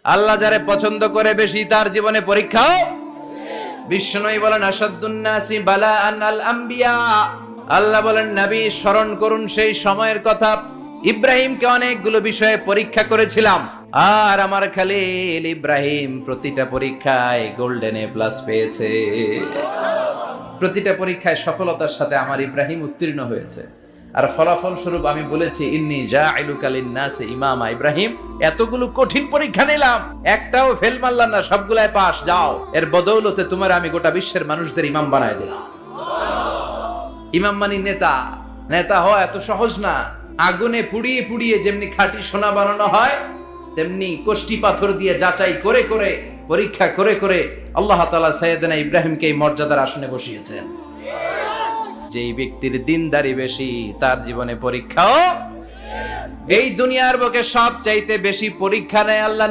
আল্লাহ যারে পছন্দ করে বেশি তার জীবনে পরীক্ষাও। বিষ্ণুই বলেন আসাদুন নাসি বালাআন আল আম্বিয়া। আল্লাহ বলেন নবী স্মরণ করুন সেই সময়ের কথা, ইব্রাহিমকে অনেকগুলো বিষয়ে পরীক্ষা করেছিলাম, আর আমার খালিল ইব্রাহিম প্রতিটা পরীক্ষায় গোল্ডেন এ প্লাস পেয়েছে। প্রতিটা পরীক্ষায় সফলতার সাথে আমার ইব্রাহিম উত্তীর্ণ হয়েছে। আর ফলাফল স্বরূপ আমি বলেছি ইন্নী জাইলুকা লিন-নাসি ইমামা। ইব্রাহিম এতগুলো কঠিন পরীক্ষা নিলাম, একটাও ফেল মারলাম না, সবগুলাই পাস। যাও, এর বদৌলতে তোমার আমি গোটা বিশ্বের মানুষদের ইমাম বানায় দিলাম। ইমাম মানে নেতা। নেতা হওয়া এত সহজ না। আগুনে পুড়িয়ে পুড়িয়ে যেমনি খাঁটি সোনা বানানো হয়, তেমনি কষ্টি পাথর দিয়ে যাচাই করে করে পরীক্ষা করে করে আল্লাহ তাআলা সাইয়েদনা ইব্রাহিমকে এই মর্যাদার আসনে বসিয়েছেন। যেই ব্যক্তির দিনদারি বেশি তার জীবনে পরীক্ষাও। এই দুনিয়ার বুকে সব চাইতে বেশি পরীক্ষা নেয় আল্লাহ